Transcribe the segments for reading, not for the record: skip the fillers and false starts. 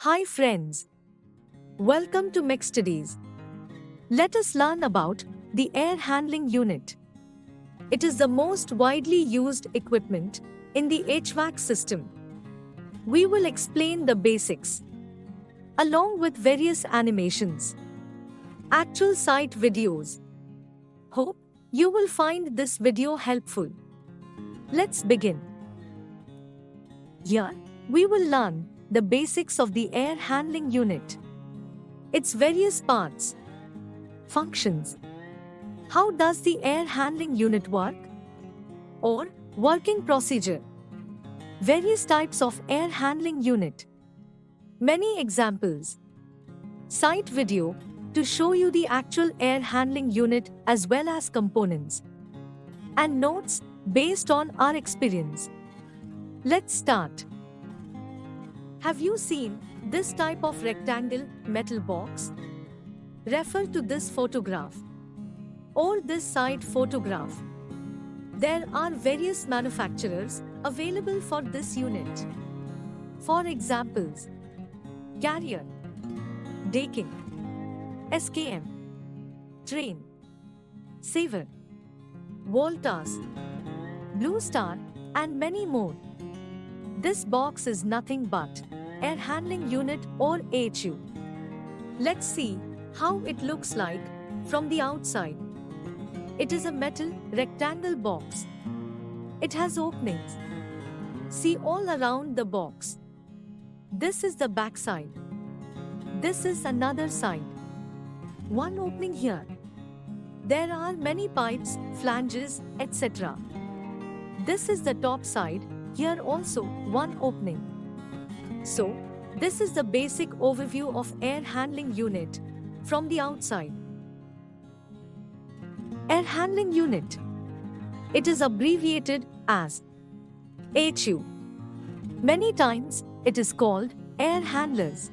Hi friends, welcome to Mech Studies. Let us learn about the air handling unit. It is the most widely used equipment in the HVAC system. We will explain the basics along with various animations, actual site videos. Hope you will find this video helpful. Let's begin. Here, we will learn the basics of the air handling unit, its various parts, functions. How does the air handling unit work? Or working procedure. Various types of air handling unit. Many examples. Site video to show you the actual air handling unit as well as components. And notes based on our experience. Let's start. Have you seen this type of rectangle metal box? Refer to this photograph or this side photograph. There are various manufacturers available for this unit. For examples, Carrier, Daikin, SKM, Trane, Saver, Voltas, Blue Star, and many more. This box is nothing but air handling unit or AHU. Let's see how it looks like from the outside. It is a metal rectangle box. It has openings. See all around the box. This is the back side. This is another side. One opening here. There are many pipes, flanges, etc. This is the top side. Here also one opening. So, this is the basic overview of air handling unit from the outside. Air handling unit. It is abbreviated as AHU. Many times it is called air handlers.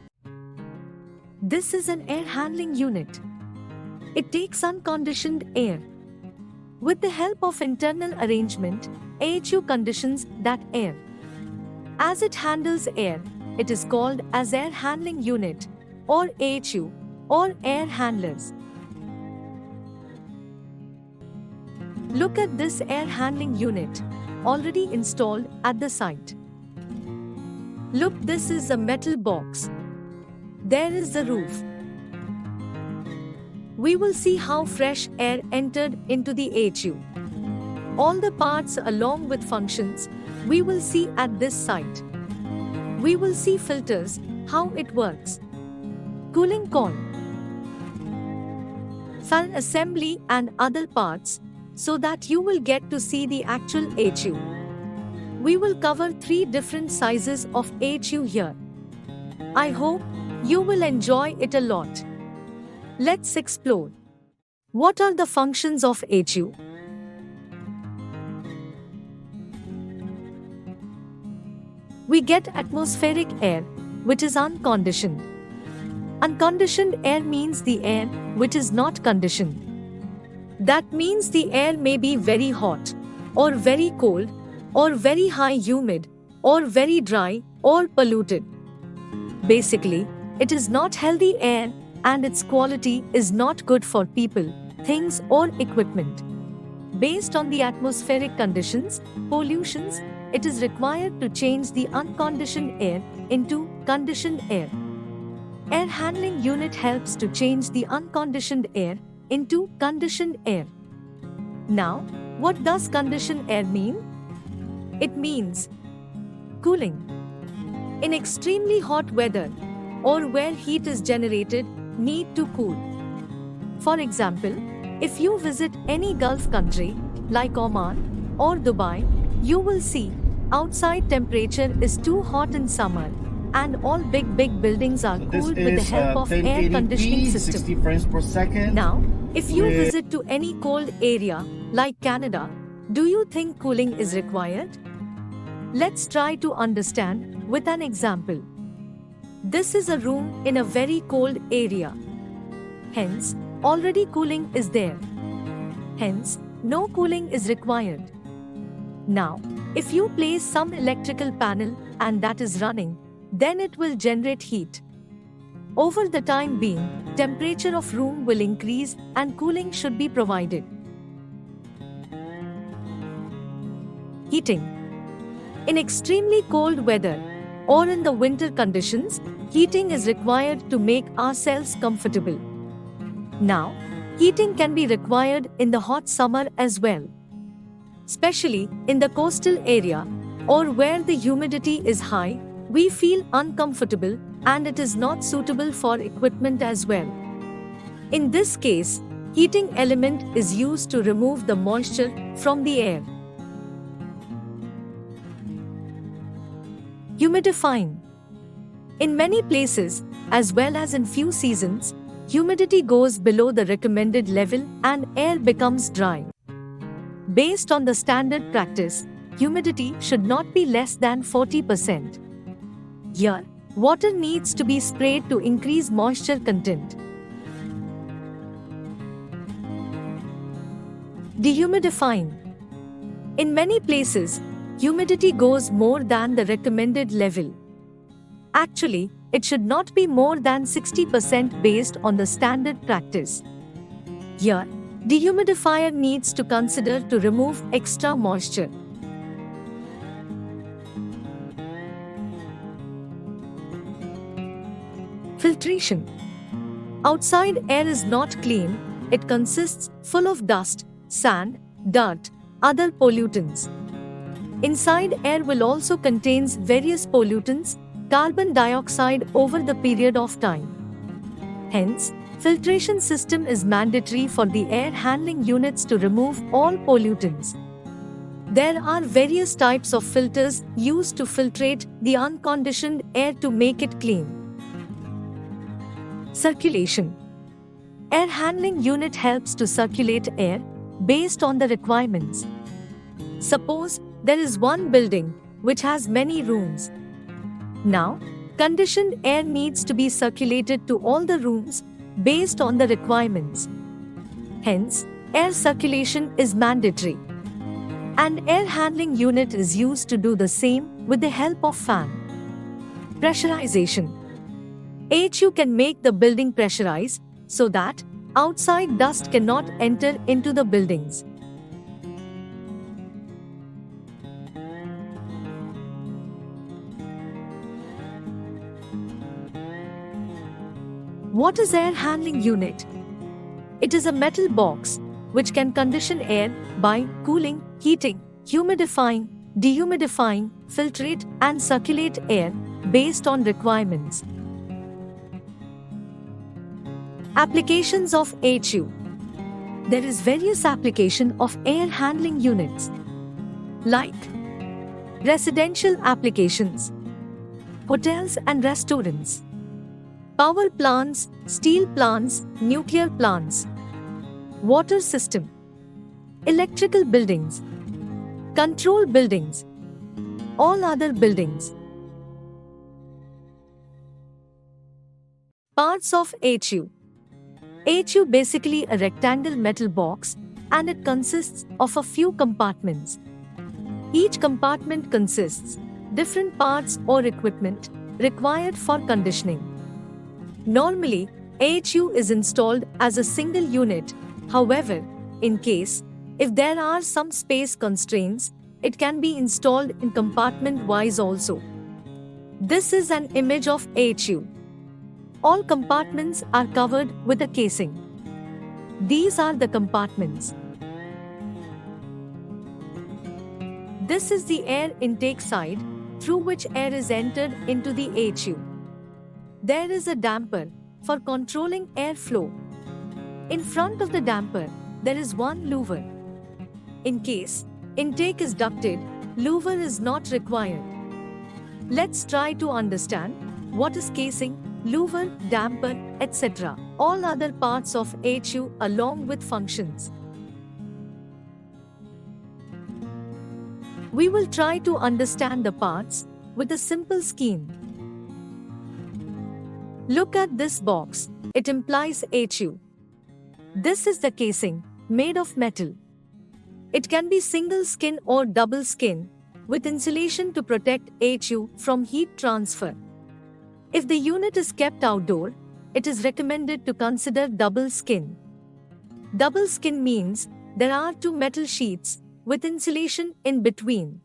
This is an air handling unit. It takes unconditioned air. With the help of internal arrangement, AHU conditions that air. As it handles air, it is called as air handling unit or AHU or air handlers. Look at this air handling unit already installed at the site. Look, this is a metal box. There is the roof. We will see how fresh air entered into the AHU. All the parts along with functions we will see at this site. We will see filters, how it works, cooling coil, fan assembly and other parts so that you will get to see the actual AHU. We will cover 3 different sizes of AHU here. I hope you will enjoy it a lot. Let's explore. What are the functions of AHU? We get atmospheric air, which is unconditioned. Unconditioned air means the air which is not conditioned. That means the air may be very hot, or very cold, or very high humid, or very dry, or polluted. Basically, it is not healthy air and its quality is not good for people, things or equipment. Based on the atmospheric conditions, pollutions, it is required to change the unconditioned air into conditioned air. Air handling unit helps to change the unconditioned air into conditioned air. Now, what does conditioned air mean? It means cooling. In extremely hot weather or where heat is generated, need to cool. For example, if you visit any Gulf country like Oman or Dubai, you will see outside temperature is too hot in summer and all big buildings are cooled with the help of air conditioning system. 60 frames per second. Now, if you visit to any cold area like Canada, do you think cooling is required? Let's try to understand with an example. This is a room in a very cold area. Hence, already cooling is there. Hence, no cooling is required. Now, if you place some electrical panel and that is running, Then it will generate heat. Over the time being, temperature of room will increase and cooling should be provided. Heating. In extremely cold weather or in the winter conditions, heating is required to make ourselves comfortable. Now, heating can be required in the hot summer as well. Especially in the coastal area or where the humidity is high, we feel uncomfortable and it is not suitable for equipment as well. In this case, heating element is used to remove the moisture from the air. Humidifying. In many places, as well as in few seasons, humidity goes below the recommended level and air becomes dry. Based on the standard practice, humidity should not be less than 40%. Here, water needs to be sprayed to increase moisture content. Dehumidifying. In many places, humidity goes more than the recommended level. Actually, it should not be more than 60% based on the standard practice. Here, dehumidifier needs to consider to remove extra moisture. Filtration. Outside air is not clean, it consists full of dust, sand, dirt, other pollutants. Inside air will also contains various pollutants, carbon dioxide over the period of time. Hence, filtration system is mandatory for the air handling units to remove all pollutants. There are various types of filters used to filtrate the unconditioned air to make it clean. Circulation. Air handling unit helps to circulate air based on the requirements. Suppose there is one building which has many rooms. Now, conditioned air needs to be circulated to all the rooms based on the requirements. Hence, air circulation is mandatory. An air handling unit is used to do the same with the help of fan. Pressurization. HU can make the building pressurized so that outside dust cannot enter into the buildings. What is air handling unit? It is a metal box which can condition air by cooling, heating, humidifying, dehumidifying, filtrate and circulate air based on requirements. Applications of HU. There is various application of air handling units like residential applications, hotels and restaurants, power plants, steel plants, nuclear plants, water system, electrical buildings, control buildings, all other buildings. Parts of HU. HU basically a rectangle metal box and it consists of a few compartments. Each compartment consists different parts or equipment required for conditioning. Normally, HU is installed as a single unit. However, in case if there are some space constraints, it can be installed in compartment-wise also. This is an image of HU. All compartments are covered with a casing. These are the compartments. This is the air intake side through which air is entered into the HU. There is a damper for controlling airflow. In front of the damper, there is one louver. In case intake is ducted, louver is not required. Let's try to understand what is casing, louver, damper, etc. All other parts of HU along with functions. We will try to understand the parts with a simple scheme. Look at this box. It implies HU. This is the casing, made of metal. It can be single skin or double skin, with insulation to protect HU from heat transfer. If the unit is kept outdoor, it is recommended to consider double skin. Double skin means there are two metal sheets with insulation in between.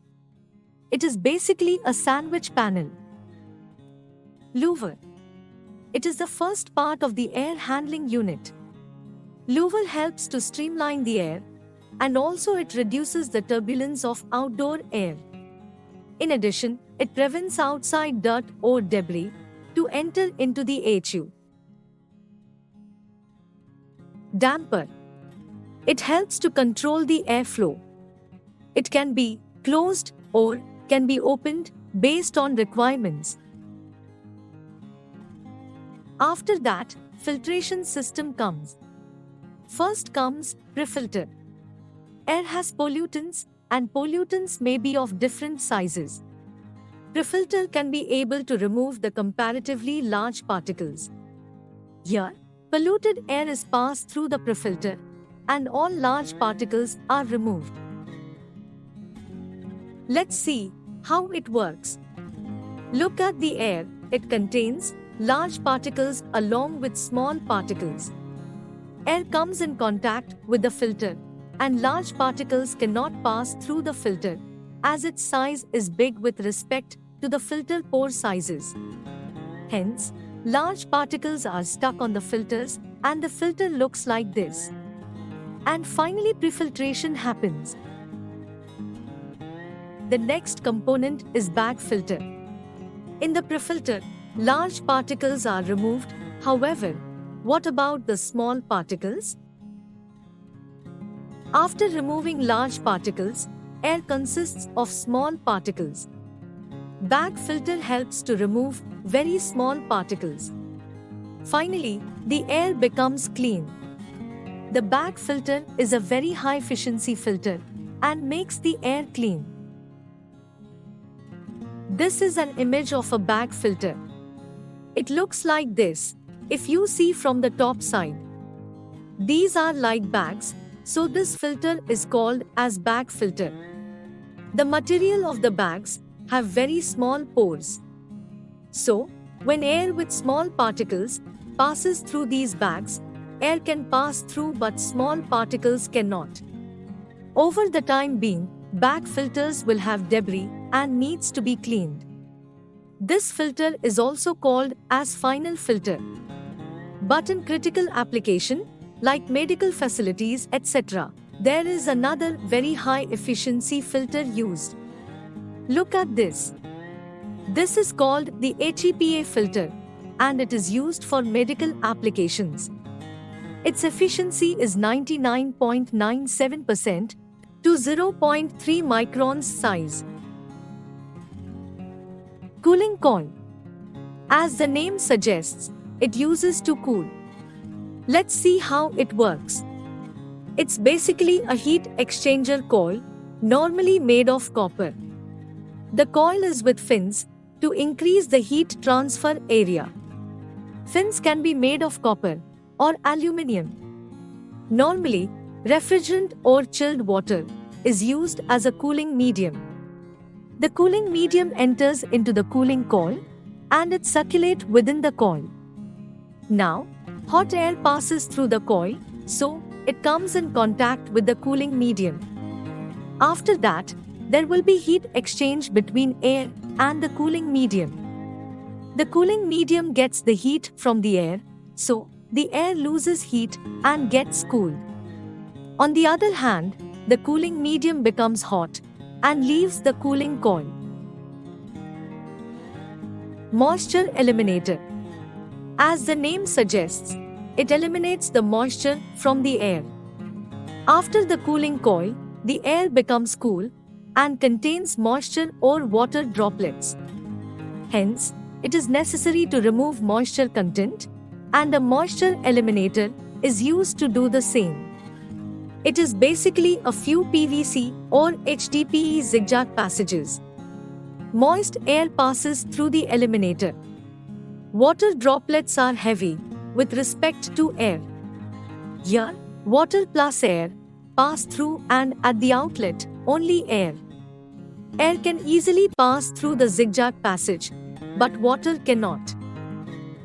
It is basically a sandwich panel. Louver. It is the first part of the air handling unit. Louver helps to streamline the air, and also it reduces the turbulence of outdoor air. In addition, it prevents outside dirt or debris to enter into the HU. Damper. It helps to control the airflow. It can be closed or can be opened based on requirements. After that, filtration system comes. First comes prefilter. Air has pollutants, and pollutants may be of different sizes. Prefilter can be able to remove the comparatively large particles. Here, polluted air is passed through the prefilter, and all large particles are removed. Let's see how it works. Look at the air. It contains large particles along with small particles. Air comes in contact with the filter, and large particles cannot pass through the filter, as its size is big with respect to the filter pore sizes. Hence, large particles are stuck on the filters, and the filter looks like this. And finally, prefiltration happens. The next component is bag filter. In the prefilter, large particles are removed. However, what about the small particles? After removing large particles, air consists of small particles. Bag filter helps to remove very small particles. Finally, the air becomes clean. The bag filter is a very high efficiency filter and makes the air clean. This is an image of a bag filter. It looks like this if you see from the top side. These are like bags, so this filter is called as bag filter. The material of the bags have very small pores. So, when air with small particles passes through these bags, air can pass through but small particles cannot. Over the time being, bag filters will have debris and needs to be cleaned. This filter is also called as final filter. But in critical application, like medical facilities, etc., there is another very high efficiency filter used. Look at this. This is called the HEPA filter, and it is used for medical applications. Its efficiency is 99.97% to 0.3 microns size. Cooling coil. As the name suggests, it uses to cool. Let's see how it works. It's basically a heat exchanger coil, normally made of copper. The coil is with fins to increase the heat transfer area. Fins can be made of copper or aluminium. Normally, refrigerant or chilled water is used as a cooling medium. The cooling medium enters into the cooling coil and it circulates within the coil. Now, hot air passes through the coil, so it comes in contact with the cooling medium. After that, there will be heat exchange between air and the cooling medium. The cooling medium gets the heat from the air, so the air loses heat and gets cooled. On the other hand, the cooling medium becomes hot and leaves the cooling coil. Moisture eliminator. As the name suggests, it eliminates the moisture from the air. After the cooling coil, the air becomes cool and contains moisture or water droplets. Hence, it is necessary to remove moisture content, and a moisture eliminator is used to do the same. It is basically a few PVC or HDPE zigzag passages. Moist air passes through the eliminator. Water droplets are heavy with respect to air. Here, water plus air pass through, and at the outlet, only air. Air can easily pass through the zigzag passage, but water cannot.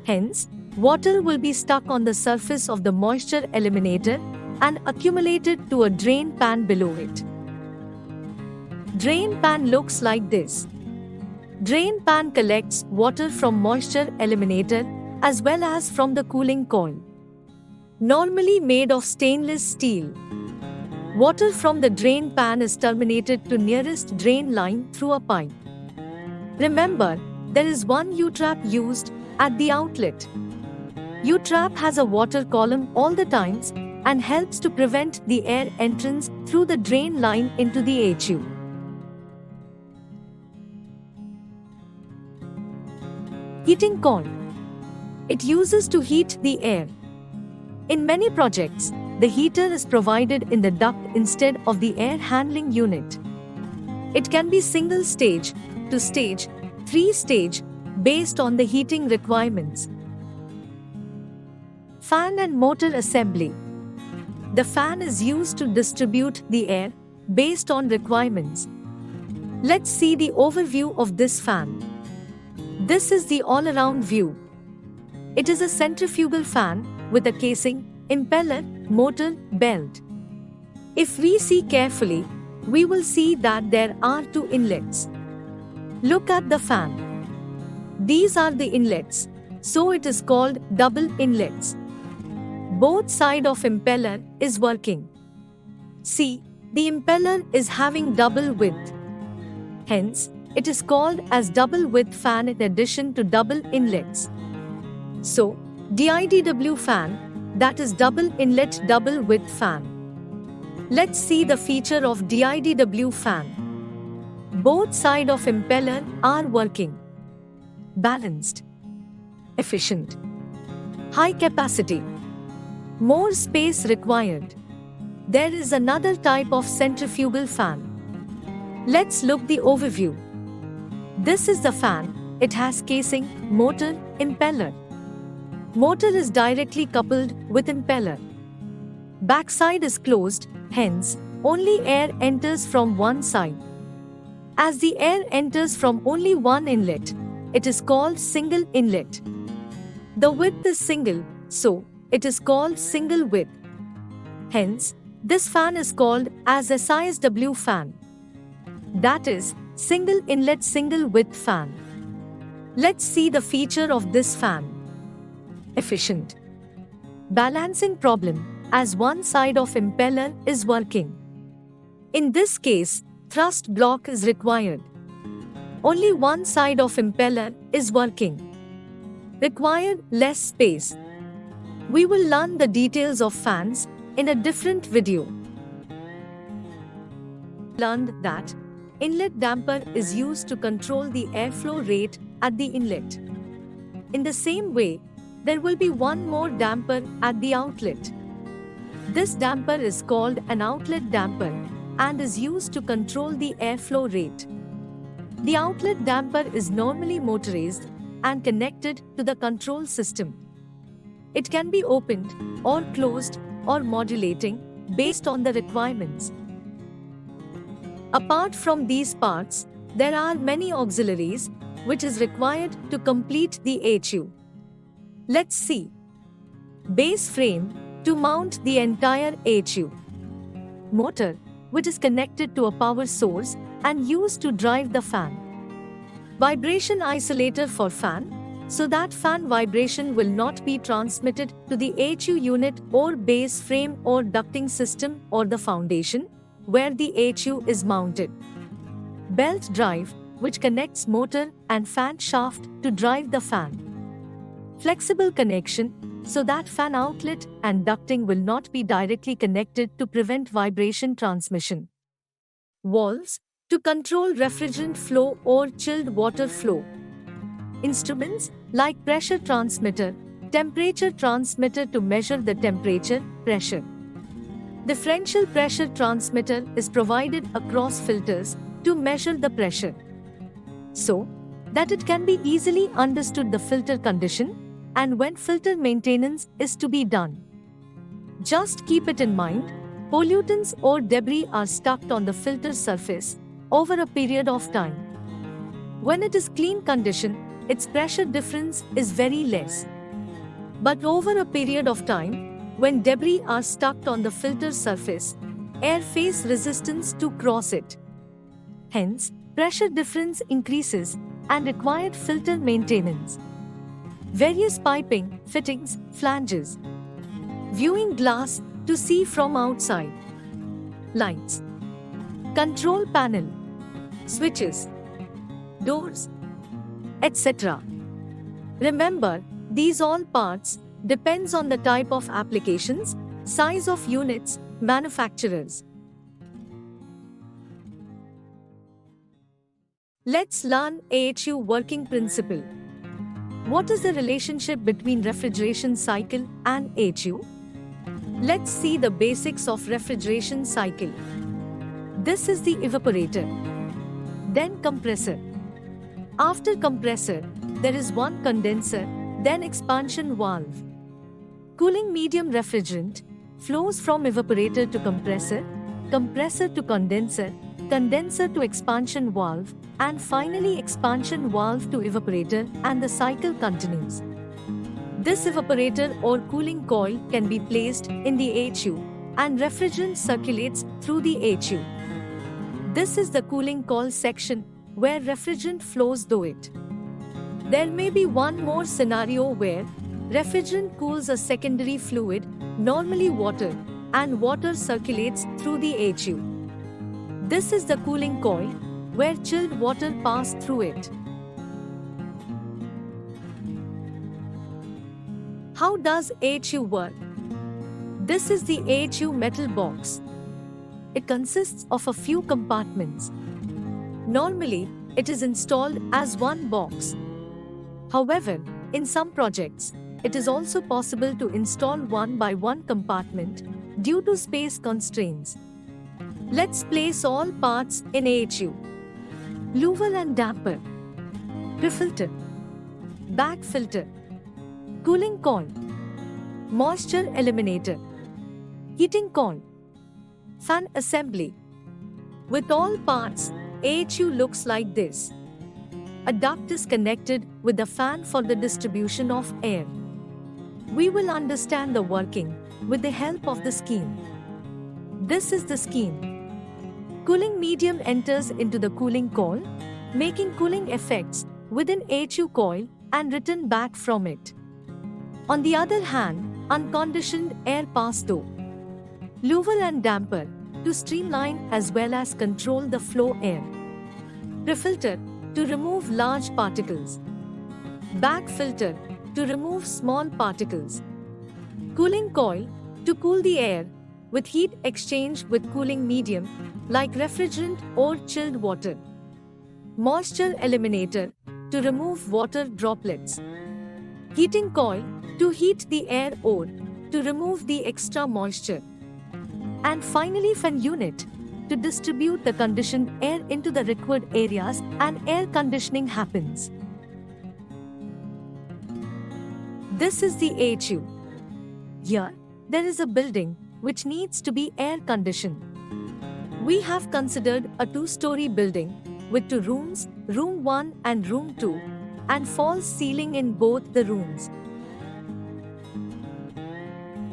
Hence, water will be stuck on the surface of the moisture eliminator and accumulated to a drain pan below it. Drain pan looks like this. Drain pan collects water from moisture eliminator as well as from the cooling coil. Normally made of stainless steel. Water from the drain pan is terminated to nearest drain line through a pipe. Remember, there is one U-trap used at the outlet. U-trap has a water column all the times and helps to prevent the air entrance through the drain line into the HU. Heating coil. It uses to heat the air. In many projects, the heater is provided in the duct instead of the air handling unit. It can be single stage, 2 stage, 3 stage, based on the heating requirements. Fan and motor assembly. The fan is used to distribute the air based on requirements. Let's see the overview of this fan. This is the all-around view. It is a centrifugal fan with a casing, impeller, motor, belt. If we see carefully, we will see that there are 2 inlets. Look at the fan. These are the inlets, so it is called double inlets. Both side of impeller is working. See, the impeller is having double width. Hence, it is called as double width fan in addition to double inlets. So, DIDW fan, that is double inlet double width fan. Let's see the feature of DIDW fan. Both sides of impeller are working. Balanced. Efficient. High capacity. More space required. There is another type of centrifugal fan. Let's look the overview. This is the fan. It has casing, motor, impeller. Motor is directly coupled with impeller. Backside is closed, hence, only air enters from one side. As the air enters from only one inlet, it is called single inlet. The width is single, so it is called single width. Hence, this fan is called as SISW fan. That is, single inlet single width fan. Let's see the feature of this fan. Efficient. Balancing problem, as one side of impeller is working. In this case, thrust block is required. Only one side of impeller is working. Required less space. We will learn the details of fans in a different video. Learned that inlet damper is used to control the airflow rate at the inlet. In the same way, there will be one more damper at the outlet. This damper is called an outlet damper and is used to control the airflow rate. The outlet damper is normally motorized and connected to the control system. It can be opened or closed or modulating based on the requirements. Apart from these parts, there are many auxiliaries which is required to complete the HU. Let's see. Base frame to mount the entire HU. Motor, which is connected to a power source and used to drive the fan. Vibration isolator for fan, so that fan vibration will not be transmitted to the HU unit or base frame or ducting system or the foundation, where the HU is mounted. Belt drive, which connects motor and fan shaft to drive the fan. Flexible connection, so that fan outlet and ducting will not be directly connected to prevent vibration transmission. Valves, to control refrigerant flow or chilled water flow. Instruments, like pressure transmitter, temperature transmitter to measure the temperature, pressure. Differential pressure transmitter is provided across filters to measure the pressure, so that it can be easily understood the filter condition and when filter maintenance is to be done. Just keep it in mind, pollutants or debris are stuck on the filter surface over a period of time. When it is clean condition, its pressure difference is very less. But over a period of time, when debris are stuck on the filter surface, air face resistance to cross it. Hence, pressure difference increases and required filter maintenance. Various piping, fittings, flanges. Viewing glass to see from outside. Lights. Control panel. Switches. Doors. etc. Remember, these all parts depends on the type of applications, size of units, manufacturers. Let's learn AHU working principle. What is the relationship between refrigeration cycle and AHU? Let's see the basics of refrigeration cycle. This is the evaporator, then compressor. After compressor, there is one condenser, then expansion valve. Cooling medium refrigerant flows from evaporator to compressor, compressor to condenser, condenser to expansion valve, and finally expansion valve to evaporator, and the cycle continues. This evaporator or cooling coil can be placed in the AHU, and refrigerant circulates through the AHU. This is the cooling coil section where refrigerant flows through it. There may be one more scenario where refrigerant cools a secondary fluid, normally water, and water circulates through the AHU. This is the cooling coil, where chilled water passes through it. How does AHU work? This is the AHU metal box. It consists of a few compartments. Normally, it is installed as one box. However, in some projects, it is also possible to install one by one compartment due to space constraints. Let's place all parts in AHU. Louver and damper, refilter, back filter, cooling coil, moisture eliminator, heating coil, fan assembly. With all parts, AHU looks like this. A duct is connected with the fan for the distribution of air. We will understand the working with the help of the scheme. This is the scheme. Cooling medium enters into the cooling coil, making cooling effects within AHU coil and return back from it. On the other hand, unconditioned air passes through. Louver and damper to streamline as well as control the flow air. Refilter to remove large particles. Back filter to remove small particles. Cooling coil to cool the air with heat exchange with cooling medium like refrigerant or chilled water. Moisture eliminator to remove water droplets. Heating coil to heat the air or to remove the extra moisture. And finally fan unit to distribute the conditioned air into the required areas and air conditioning happens. This is the AHU. Here, there is a building which needs to be air conditioned. We have considered a two-story building with 2 rooms, room 1 and room 2, and false ceiling in both the rooms.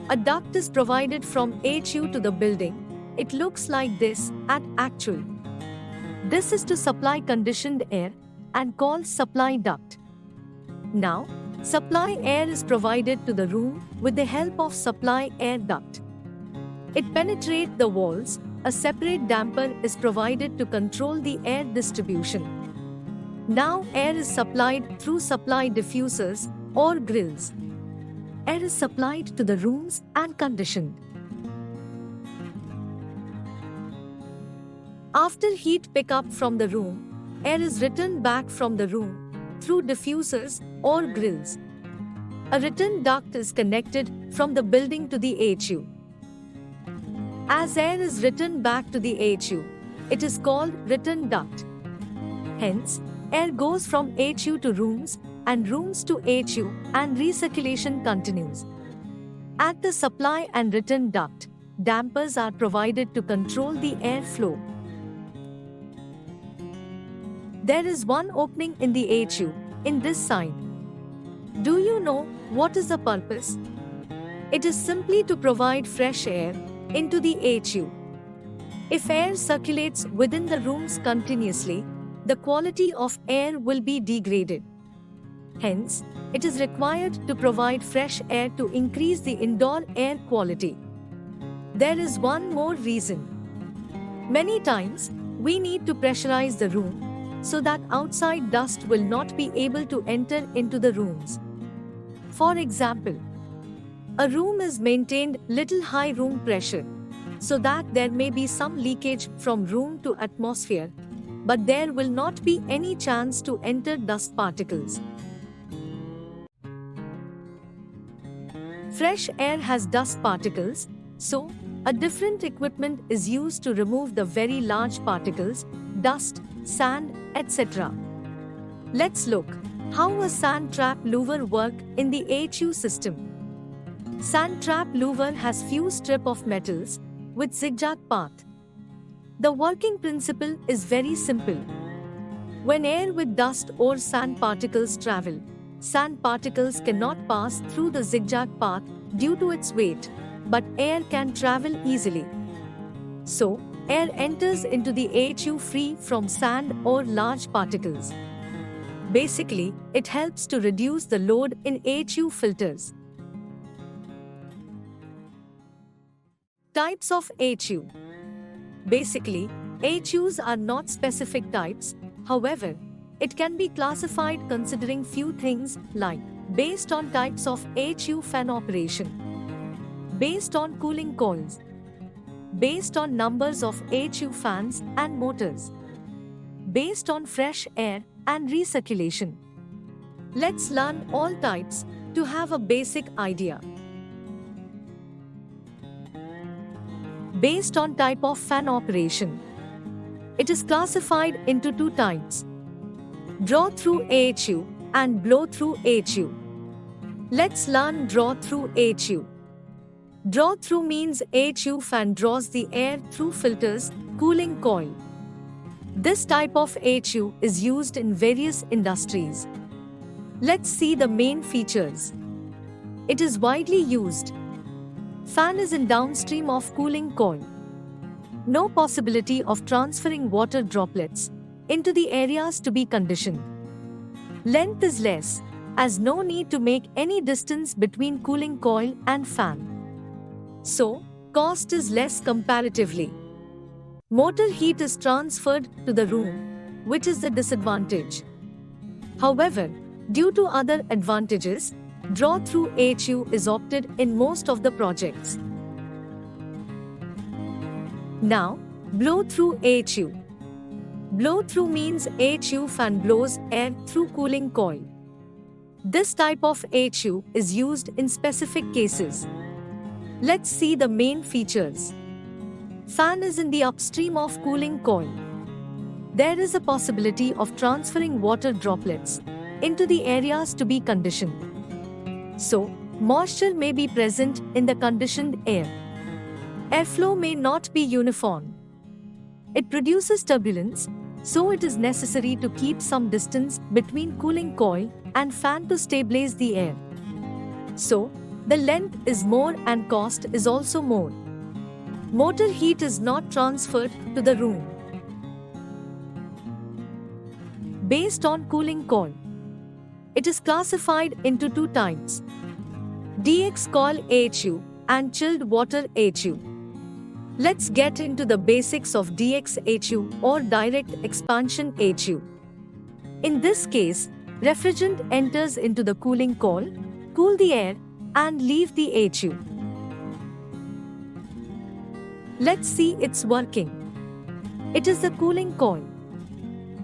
A duct is provided from AHU to the building. It looks like this at actual. This is to supply conditioned air and called supply duct. Now, supply air is provided to the room with the help of supply air duct. It penetrates the walls. A separate damper is provided to control the air distribution. Now air is supplied through supply diffusers or grills. Air is supplied to the rooms and conditioned. After heat pickup from the room, air is returned back from the room through diffusers or grills. A return duct is connected from the building to the AHU. As air is returned back to the AHU, it is called return duct. Hence, air goes from AHU to rooms and rooms to AHU and recirculation continues. At the supply and return duct, dampers are provided to control the air flow. There is one opening in the AHU, in this side. Do you know what is the purpose? It is simply to provide fresh air into the HU. If air circulates within the rooms continuously, the quality of air will be degraded. Hence, it is required to provide fresh air to increase the indoor air quality. There is one more reason. Many times, we need to pressurize the room so that outside dust will not be able to enter into the rooms. For example, a room is maintained little high room pressure so that there may be some leakage from room to atmosphere, but there will not be any chance to enter dust particles. Fresh air has dust particles, so a different equipment is used to remove the very large particles, dust, sand, etc. Let's look how a sand trap louver works in the HU system. Sand trap louver has few strips of metals with zigzag path. The working principle is very simple. When air with dust or sand particles travel, sand particles cannot pass through the zigzag path due to its weight, but air can travel easily. So, air enters into the HU free from sand or large particles. Basically, it helps to reduce the load in HU filters. Types of HU. Basically, HUs are not specific types, however, it can be classified considering few things like based on types of HU fan operation, based on cooling coils, based on numbers of HU fans and motors, based on fresh air and recirculation. Let's learn all types to have a basic idea. Based on type of fan operation. It is classified into two types: draw through HU and blow through HU. Let's learn draw through HU. Draw through means HU fan draws the air through filters, cooling coil. This type of HU is used in various industries. Let's see the main features. It is widely used. Fan is in downstream of cooling coil. No possibility of transferring water droplets into the areas to be conditioned. Length is less, as no need to make any distance between cooling coil and fan. So, cost is less comparatively. Motor heat is transferred to the room, which is the disadvantage. However, due to other advantages, draw through HU is opted in most of the projects. Now, blow through HU. Blow through means HU fan blows air through cooling coil. This type of HU is used in specific cases. Let's see the main features. Fan is in the upstream of cooling coil. There is a possibility of transferring water droplets into the areas to be conditioned. So, moisture may be present in the conditioned air. Airflow may not be uniform. It produces turbulence, so it is necessary to keep some distance between cooling coil and fan to stabilize the air. So, the length is more and cost is also more. Motor heat is not transferred to the room. Based on cooling coil. It is classified into two types: DX coil HU and chilled water HU. Let's get into the basics of DX HU or direct expansion HU. In this case, refrigerant enters into the cooling coil, cool the air, and leave the HU. Let's see its working. It is the cooling coil.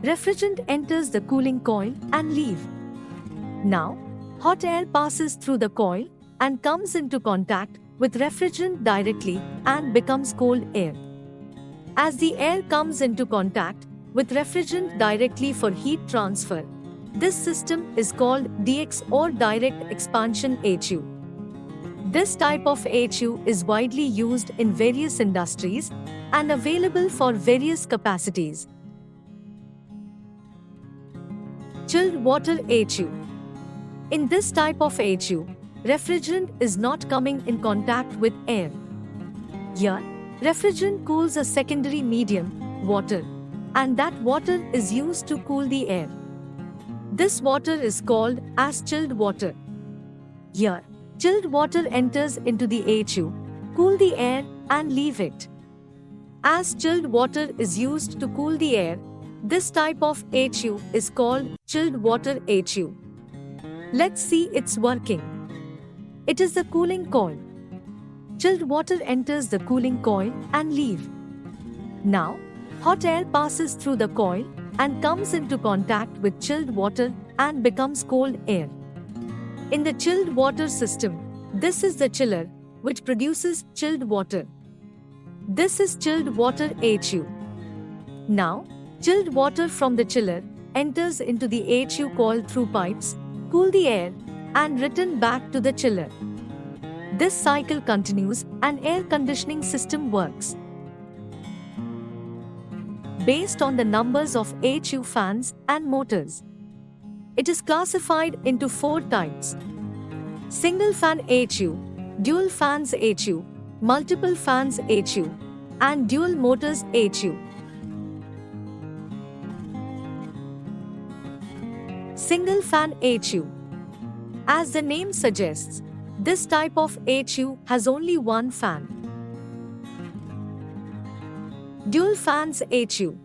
Refrigerant enters the cooling coil and leave. Now, hot air passes through the coil and comes into contact with refrigerant directly and becomes cold air. As the air comes into contact with refrigerant directly for heat transfer, this system is called DX or direct expansion HU. This type of HU is widely used in various industries and available for various capacities. Chilled water HU. In this type of HU, refrigerant is not coming in contact with air. Here, refrigerant cools a secondary medium, water, and that water is used to cool the air. This water is called as chilled water. Here, chilled water enters into the HU, cool the air and leave it. As chilled water is used to cool the air, this type of HU is called chilled water HU. Let's see its working. It is the cooling coil. Chilled water enters the cooling coil and leave. Now, hot air passes through the coil and comes into contact with chilled water and becomes cold air. In the chilled water system, this is the chiller, which produces chilled water. This is chilled water HU. Now, chilled water from the chiller enters into the HU coil through pipes, cool the air, and return back to the chiller. This cycle continues and air conditioning system works. Based on the numbers of HU fans and motors, it is classified into 4 types: single fan HU, dual fans HU, multiple fans HU, and dual motors HU. Single fan HU. As the name suggests, this type of HU has only one fan. Dual fans HU.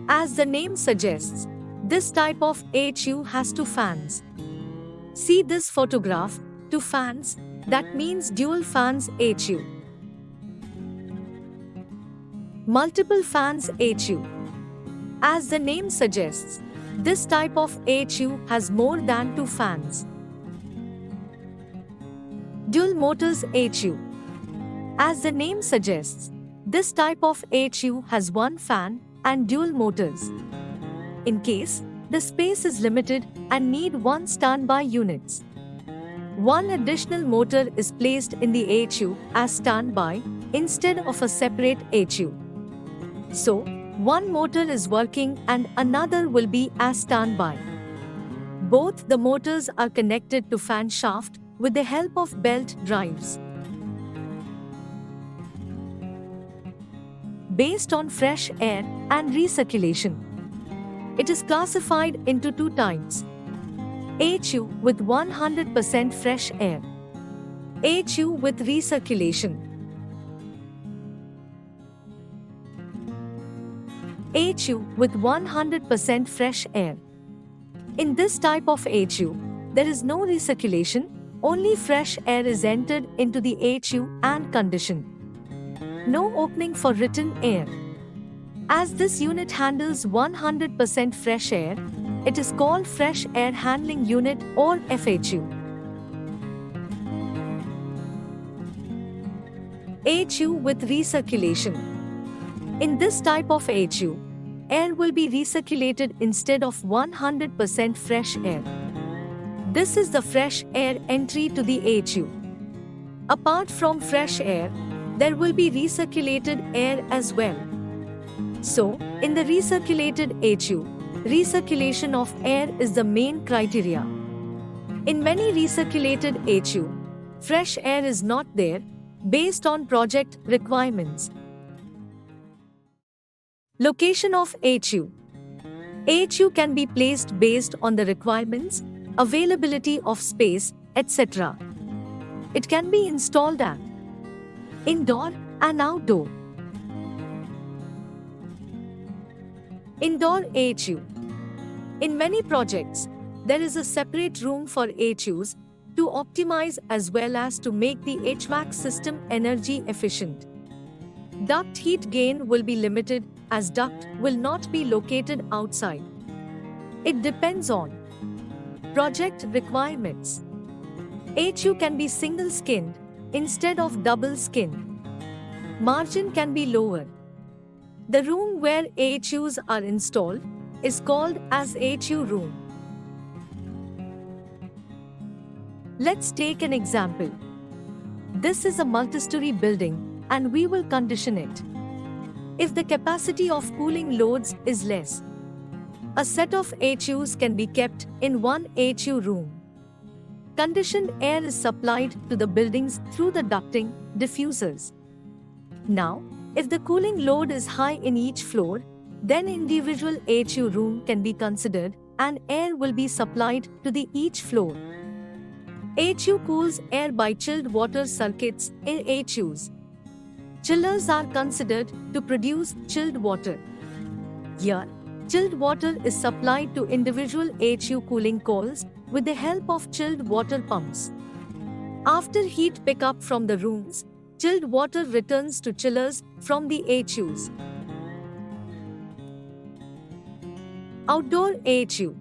As the name suggests, this type of HU has 2 fans. See this photograph, 2 fans, that means dual fans HU. Multiple fans HU. As the name suggests, this type of HU has more than 2 fans. Dual motors HU. As the name suggests, this type of HU has 1 fan and dual motors. In case the space is limited and need 1 standby units, 1 additional motor is placed in the HU as standby instead of a separate HU. So, 1 motor is working and another will be as standby. Both the motors are connected to fan shaft with the help of belt drives. Based on fresh air and recirculation, it is classified into 2 types: HU with 100% fresh air, HU with recirculation. HU with 100% fresh air. In this type of HU, there is no recirculation, only fresh air is entered into the HU and conditioned. No opening for return air. As this unit handles 100% fresh air, it is called Fresh Air Handling Unit or FHU. HU with recirculation. In this type of HU, air will be recirculated instead of 100% fresh air. This is the fresh air entry to the HU. Apart from fresh air, there will be recirculated air as well. So, in the recirculated HU, recirculation of air is the main criteria. In many recirculated HU, fresh air is not there, based on project requirements. Location of HU. HU can be placed based on the requirements, availability of space, etc. It can be installed at indoor and outdoor. Indoor HU. In many projects, there is a separate room for HUs to optimize as well as to make the HVAC system energy efficient. Duct heat gain will be limited as duct will not be located outside. It depends on project requirements. HU can be single-skinned instead of double-skinned. Margin can be lower. The room where HUs are installed is called as HU room. Let's take an example. This is a multi-story building and we will condition it. If the capacity of cooling loads is less, a set of HUs can be kept in one HU room. Conditioned air is supplied to the buildings through the ducting diffusers. Now, if the cooling load is high in each floor, then individual HU room can be considered and air will be supplied to the each floor. HU cools air by chilled water circuits in HUs. Chillers are considered to produce chilled water. Here, chilled water is supplied to individual HU cooling coils with the help of chilled water pumps. After heat pickup from the rooms, chilled water returns to chillers from the HUs. Outdoor HU.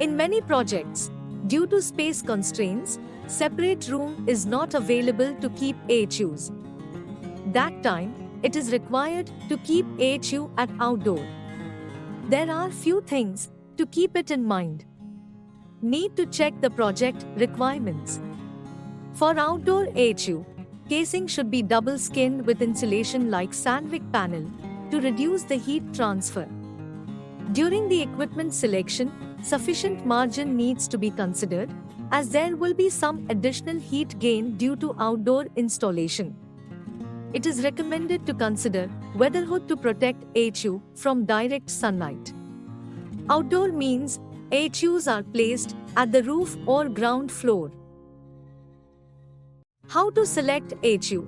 In many projects, due to space constraints, separate room is not available to keep HUs. That time, it is required to keep HU at outdoor. There are few things to keep it in mind. Need to check the project requirements. For outdoor HU, casing should be double-skinned with insulation like Sandvik panel to reduce the heat transfer. During the equipment selection, sufficient margin needs to be considered, as there will be some additional heat gain due to outdoor installation. It is recommended to consider weatherhood to protect HU from direct sunlight. Outdoor means HUs are placed at the roof or ground floor. How to select HU?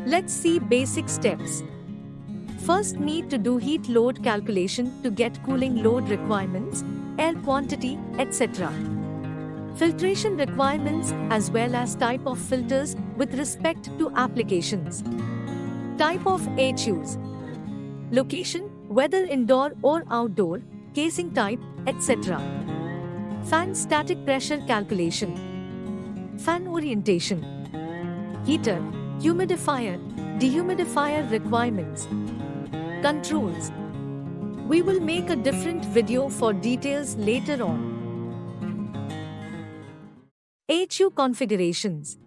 Let's see basic steps. First, need to do heat load calculation to get cooling load requirements, air quantity, etc. Filtration requirements as well as type of filters with respect to applications. Type of HUs. Location, whether indoor or outdoor, casing type, etc. Fan static pressure calculation. Fan orientation. Heater, humidifier, dehumidifier requirements. Controls. We will make a different video for details later on. HU configurations.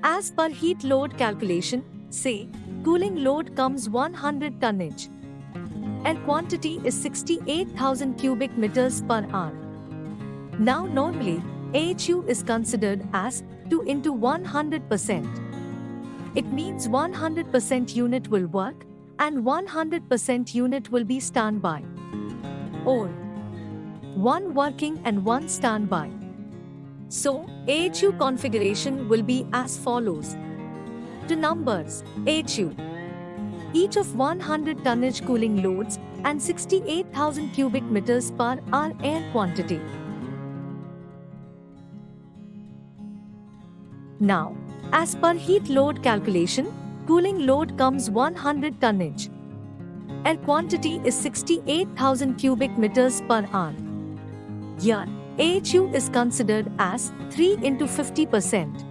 As per heat load calculation, say, cooling load comes 100 tonnage. Air quantity is 68,000 cubic meters per hour. Now normally, HU is considered as 2 into 100%. It means 100% unit will work and 100% unit will be standby. Or 1 working and 1 standby. So, HU configuration will be as follows. To numbers, HU. Each of 100 tonnage cooling loads and 68,000 cubic meters per hour air quantity. Now, as per heat load calculation, cooling load comes 100 tonnage. Air quantity is 68,000 cubic meters per hour. Here, HU is considered as 3 into 50%.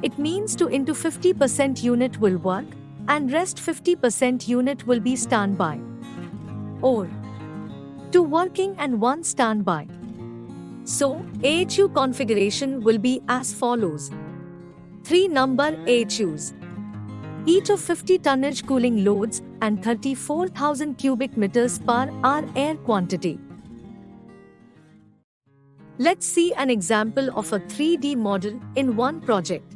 It means 2 into 50% unit will work and rest 50% unit will be standby. Or 2 working and 1 standby. So, HU configuration will be as follows. 3 number HUs. Each of 50 tonnage cooling loads and 34,000 cubic meters per hour air quantity. Let's see an example of a 3D model in one project.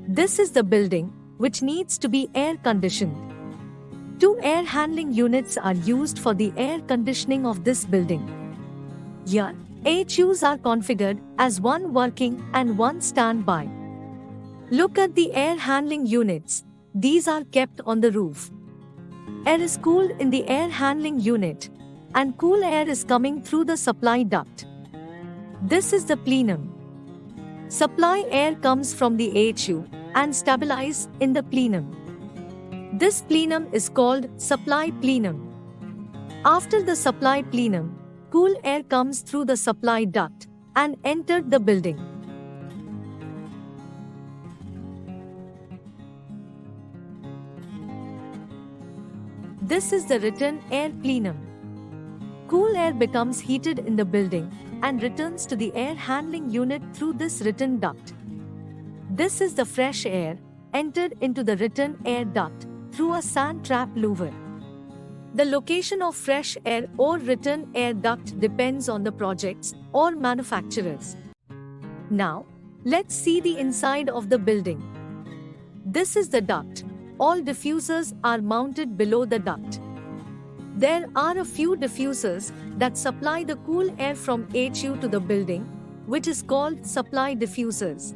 This is the building, which needs to be air conditioned. 2 air handling units are used for the air conditioning of this building. Here, HUs are configured as 1 working and 1 standby. Look at the air handling units. These are kept on the roof. Air is cooled in the air handling unit, and cool air is coming through the supply duct. This is the plenum. Supply air comes from the HU and stabilizes in the plenum. This plenum is called supply plenum. After the supply plenum, cool air comes through the supply duct and entered the building. This is the return air plenum. Cool air becomes heated in the building and returns to the air handling unit through this return duct. This is the fresh air entered into the return air duct through a sand trap louver. The location of fresh air or return air duct depends on the projects or manufacturers. Now, let's see the inside of the building. This is the duct. All diffusers are mounted below the duct. There are a few diffusers that supply the cool air from HU to the building, which is called supply diffusers.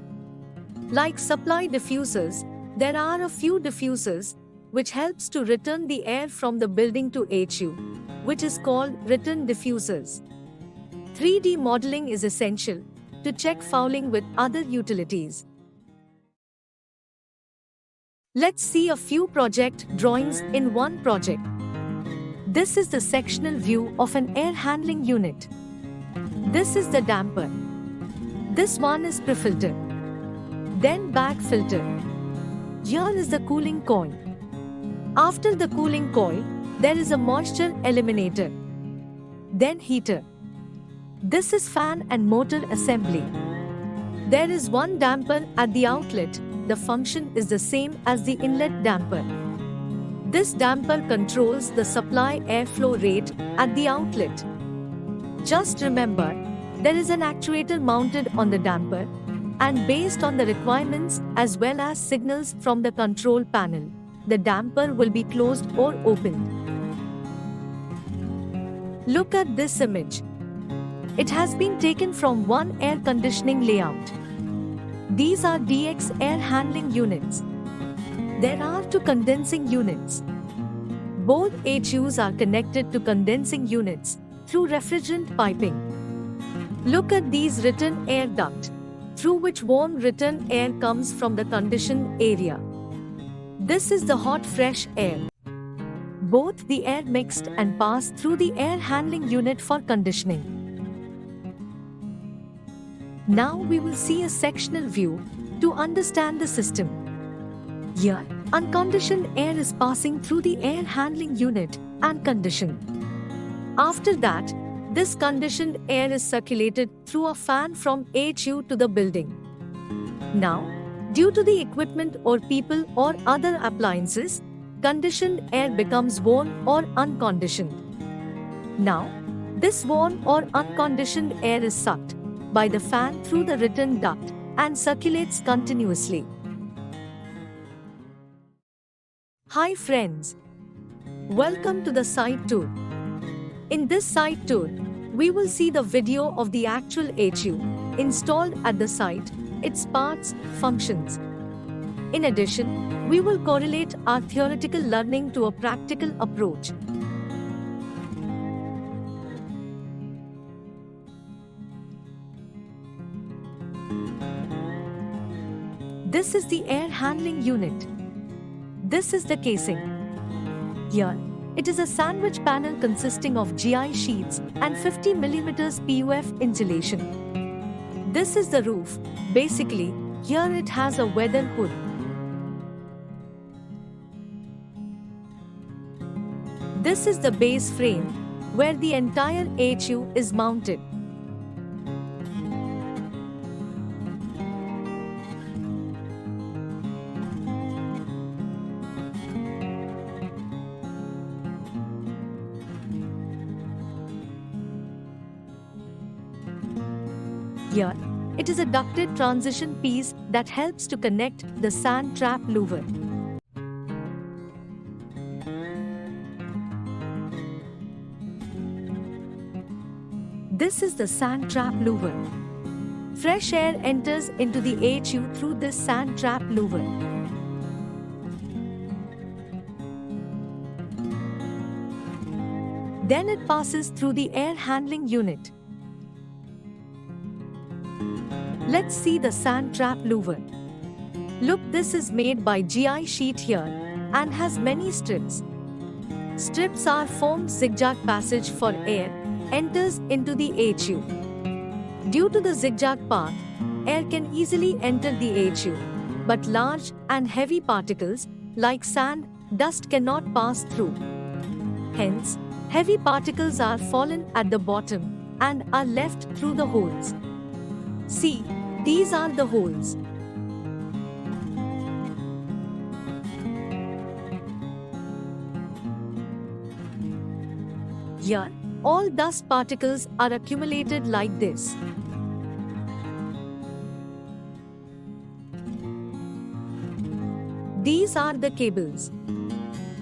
Like supply diffusers, there are a few diffusers which helps to return the air from the building to HU, which is called return diffusers. 3D modeling is essential to check fouling with other utilities. Let's see a few project drawings in one project. This is the sectional view of an air handling unit. This is the damper. This one is pre-filter. Then back filter. Here is the cooling coil. After the cooling coil, there is a moisture eliminator. Then heater. This is fan and motor assembly. There is one damper at the outlet. The function is the same as the inlet damper. This damper controls the supply airflow rate at the outlet. Just remember, there is an actuator mounted on the damper, and based on the requirements as well as signals from the control panel, the damper will be closed or opened. Look at this image. It has been taken from one air conditioning layout. These are DX air handling units. There are two condensing units. Both HUs are connected to condensing units through refrigerant piping. Look at these return air duct, through which warm return air comes from the conditioned area. This is the hot fresh air. Both the air mixed and passed through the air handling unit for conditioning. Now we will see a sectional view to understand the system. Here, unconditioned air is passing through the air handling unit and conditioned. After that, this conditioned air is circulated through a fan from HU to the building. Now, due to the equipment or people or other appliances, conditioned air becomes warm or unconditioned. Now, this warm or unconditioned air is sucked by the fan through the return duct and circulates continuously. Hi friends! Welcome to the site tour. In this site tour, we will see the video of the actual HU installed at the site, its parts, functions. In addition, we will correlate our theoretical learning to a practical approach. This is the air handling unit. This is the casing. Here, it is a sandwich panel consisting of GI sheets and 50 mm PUF insulation. This is the roof. Basically, here it has a weather hood. This is the base frame, where the entire HU is mounted. Here, it is a ducted transition piece that helps to connect the sand trap louver. This is the sand trap louver. Fresh air enters into the HU through this sand trap louver. Then it passes through the air handling unit. Let's see the sand trap louver. Look, this is made by GI sheet here and has many strips. Strips are formed zigzag passage for air enters into the HU. Due to the zigzag path, air can easily enter the HU, but large and heavy particles like sand, dust cannot pass through. Hence, heavy particles are fallen at the bottom and are left through the holes. See, these are the holes. Here, all dust particles are accumulated like this. These are the cables.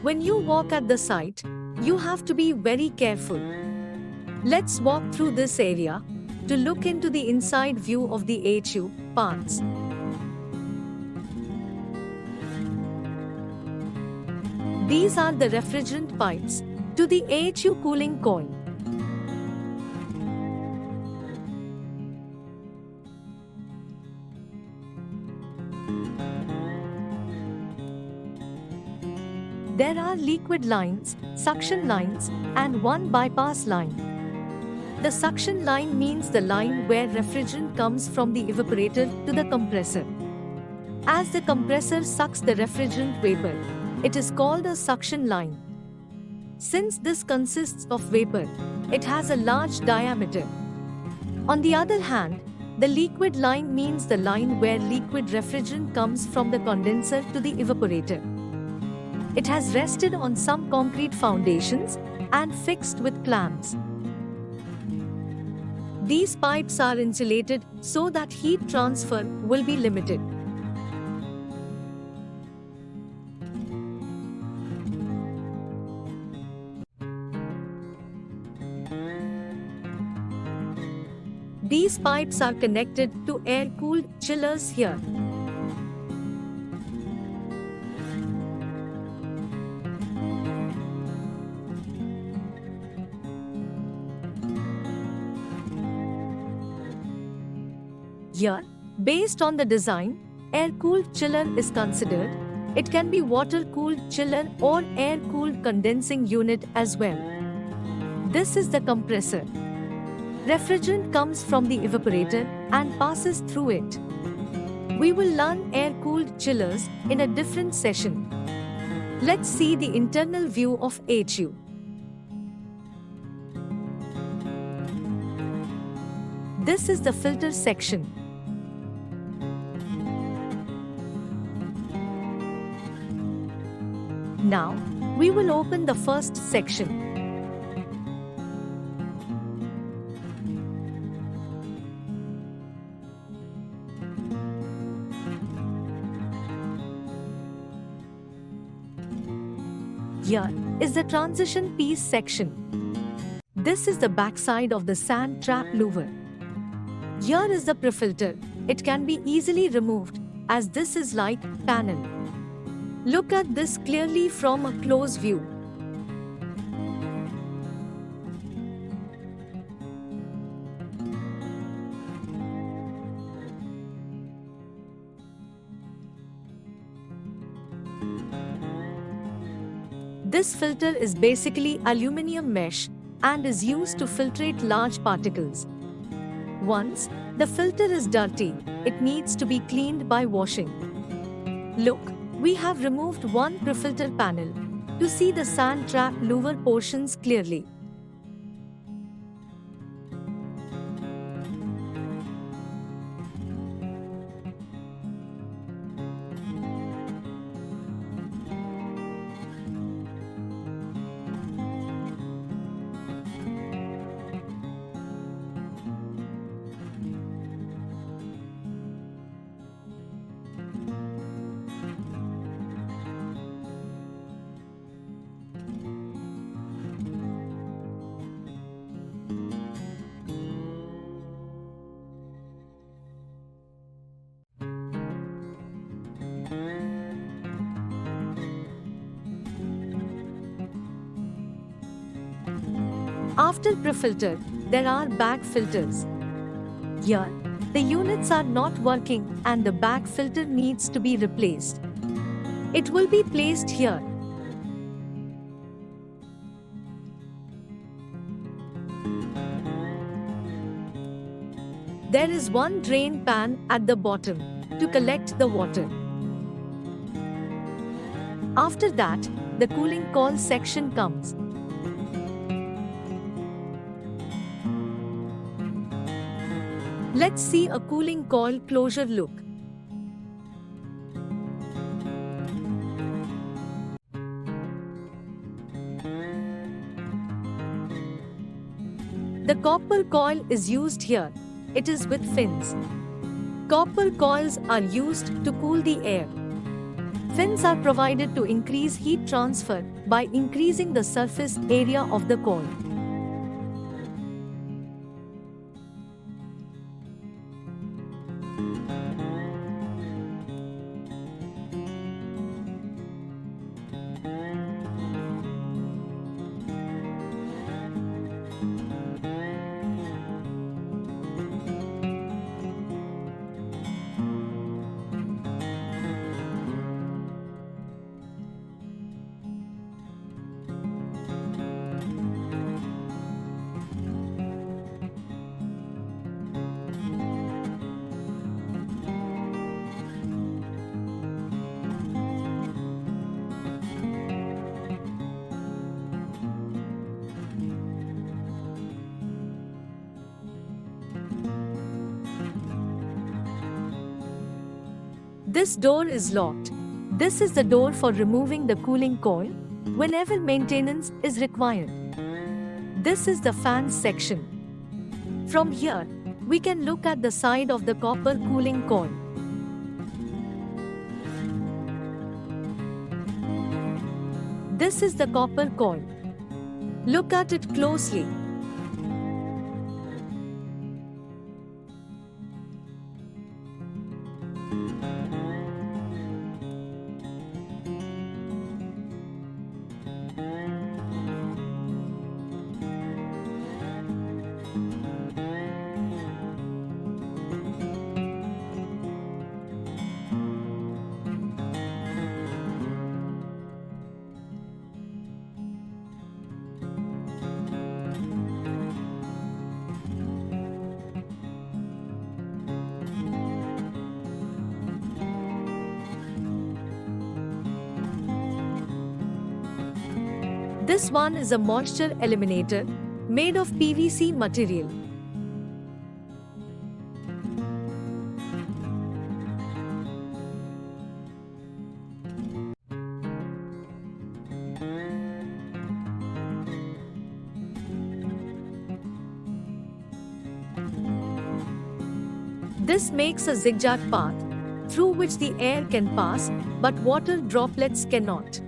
When you walk at the site, you have to be very careful. Let's walk through this area to look into the inside view of the AHU parts. These are the refrigerant pipes to the AHU cooling coil. There are liquid lines, suction lines, and one bypass line. The suction line means the line where refrigerant comes from the evaporator to the compressor. As the compressor sucks the refrigerant vapor, it is called a suction line. Since this consists of vapor, it has a large diameter. On the other hand, the liquid line means the line where liquid refrigerant comes from the condenser to the evaporator. It has rested on some concrete foundations and fixed with clamps. These pipes are insulated so that heat transfer will be limited. These pipes are connected to air-cooled chillers here. Here, based on the design, air-cooled chiller is considered. It can be water-cooled chiller or air-cooled condensing unit as well. This is the compressor. Refrigerant comes from the evaporator and passes through it. We will learn air-cooled chillers in a different session. Let's see the internal view of AHU. This is the filter section. Now, we will open the first section. Here is the transition piece section. This is the backside of the sand trap louver. Here is the prefilter. It can be easily removed as this is like panel. Look at this clearly from a close view. This filter is basically aluminium mesh and is used to filtrate large particles. Once the filter is dirty, it needs to be cleaned by washing. Look, we have removed one prefilter panel to see the sand trap louver portions clearly. After prefilter, there are bag filters. Here, the units are not working and the bag filter needs to be replaced. It will be placed here. There is one drain pan at the bottom to collect the water. After that, the cooling coil section comes. Let's see a cooling coil closure look. The copper coil is used here. It is with fins. Copper coils are used to cool the air. Fins are provided to increase heat transfer by increasing the surface area of the coil. This door is locked. This is the door for removing the cooling coil whenever maintenance is required. This is the fans section. From here, we can look at the side of the copper cooling coil. This is the copper coil. Look at it closely. This one is a moisture eliminator made of PVC material. This makes a zigzag path through which the air can pass, but water droplets cannot.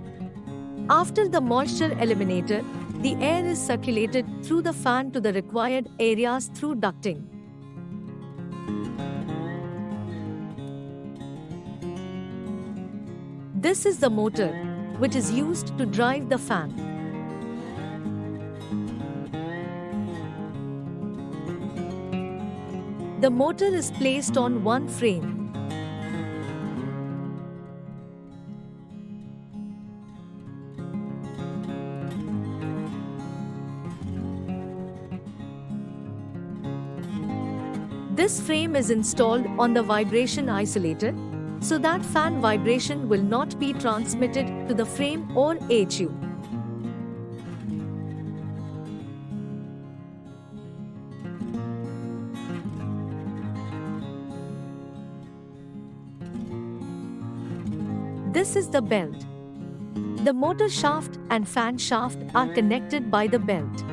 After the moisture eliminator, the air is circulated through the fan to the required areas through ducting. This is the motor, which is used to drive the fan. The motor is placed on one frame. This frame is installed on the vibration isolator, so that fan vibration will not be transmitted to the frame or HU. This is the belt. The motor shaft and fan shaft are connected by the belt.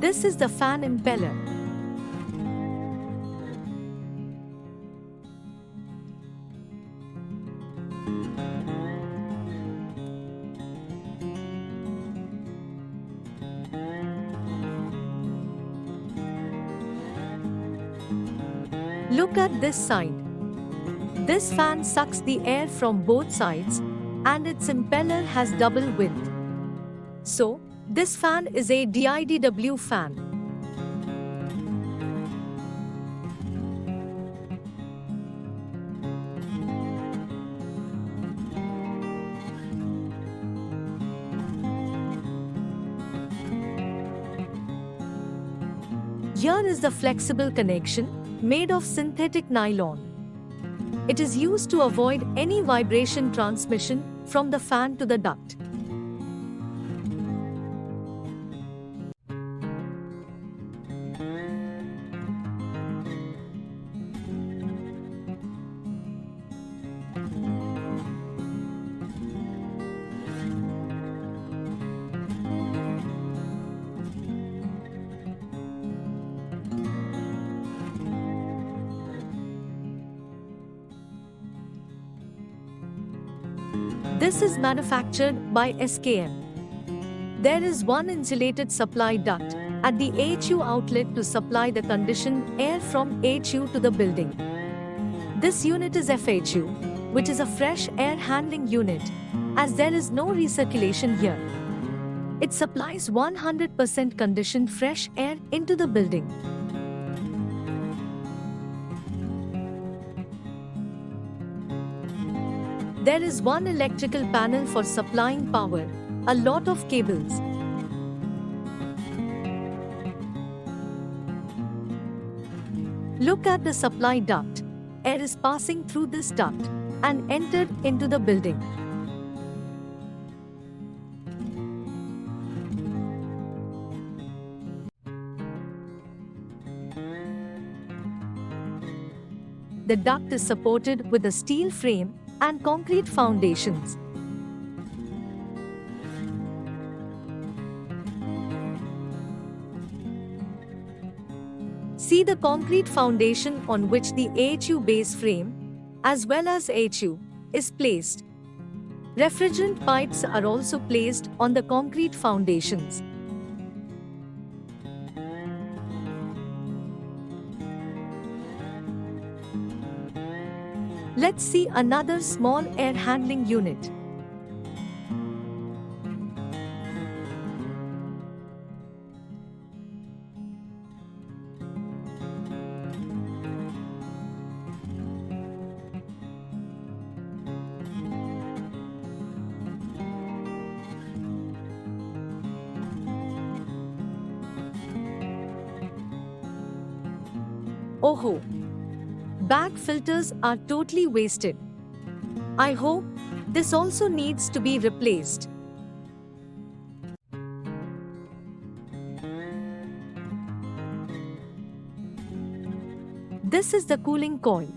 This is the fan impeller. Look at this side. This fan sucks the air from both sides, and its impeller has double width. So, this fan is a DIDW fan. Here is the flexible connection made of synthetic nylon. It is used to avoid any vibration transmission from the fan to the duct. This is manufactured by SKM. There is one insulated supply duct at the AHU outlet to supply the conditioned air from AHU to the building. This unit is FHU, which is a fresh air handling unit, as there is no recirculation here. It supplies 100% conditioned fresh air into the building. There is one electrical panel for supplying power, a lot of cables. Look at the supply duct. Air is passing through this duct and entered into the building. The duct is supported with a steel frame and concrete foundations. See the concrete foundation on which the AHU base frame, as well as AHU, is placed. Refrigerant pipes are also placed on the concrete foundations. Let's see another small air handling unit. Oh, bag filters are totally wasted. I hope this also needs to be replaced. This is the cooling coil.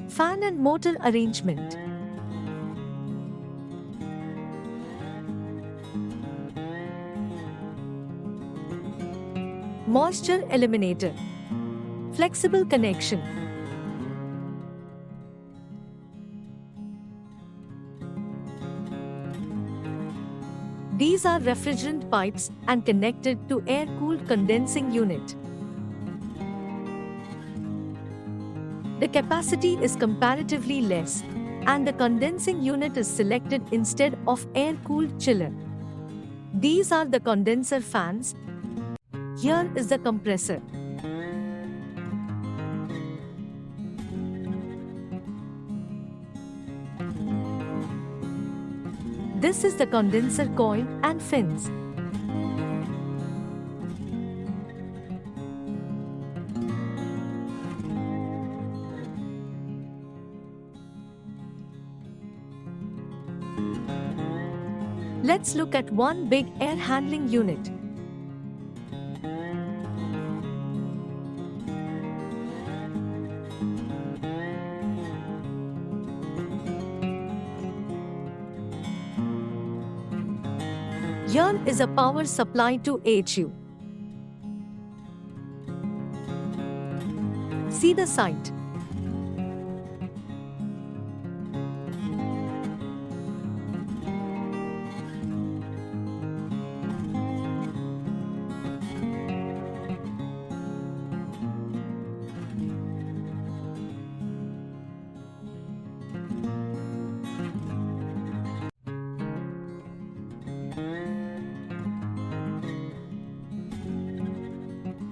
Fan and motor arrangement. Moisture eliminator. Flexible connection. These are refrigerant pipes and connected to air-cooled condensing unit. The capacity is comparatively less, and the condensing unit is selected instead of air-cooled chiller. These are the condenser fans. Here is the compressor. This is the condenser coil and fins. Let's look at one big air handling unit. Here is a power supply to AHU. See the site.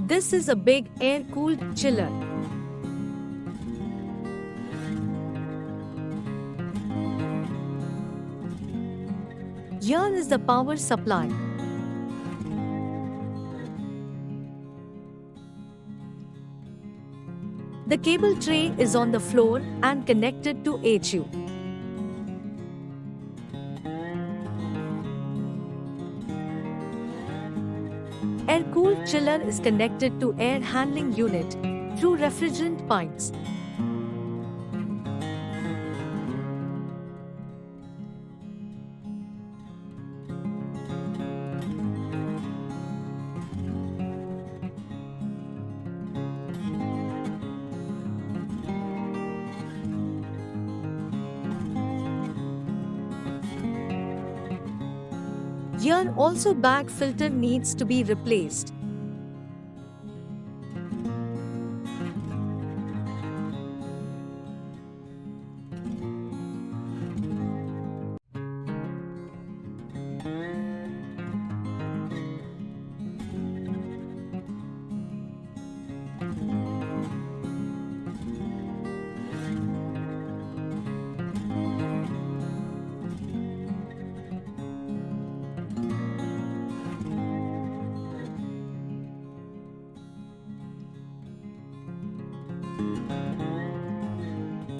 This is a big air-cooled chiller. Here is the power supply. The cable tray is on the floor and connected to AHU. Air-cooled chiller is connected to air handling unit through refrigerant pipes. Here also bag filter needs to be replaced.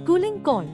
Cooling coil.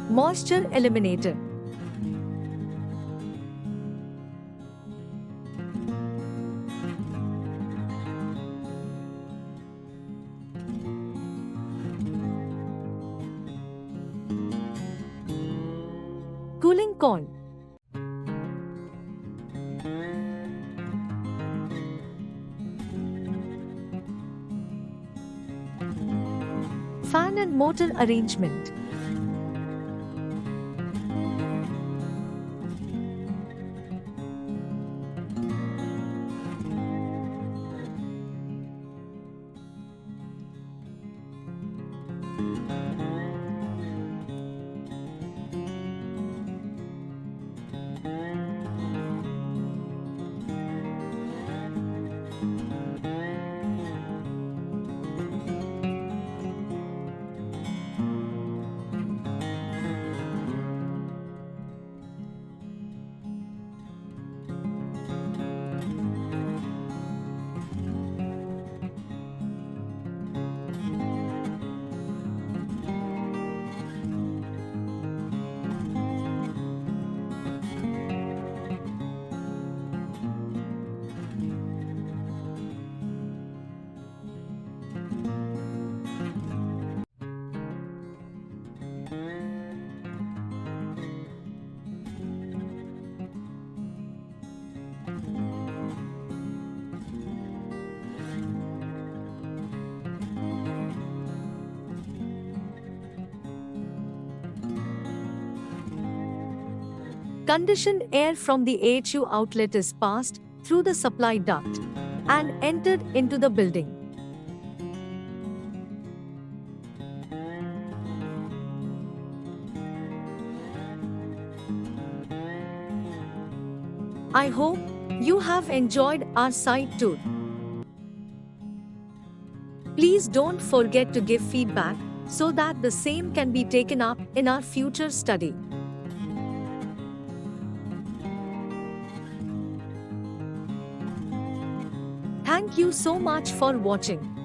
Moisture eliminator. Cooling coil. Fan and motor arrangement. Conditioned air from the AHU outlet is passed through the supply duct and entered into the building. I hope you have enjoyed our site tour. Please don't forget to give feedback so that the same can be taken up in our future study. Thank you so much for watching.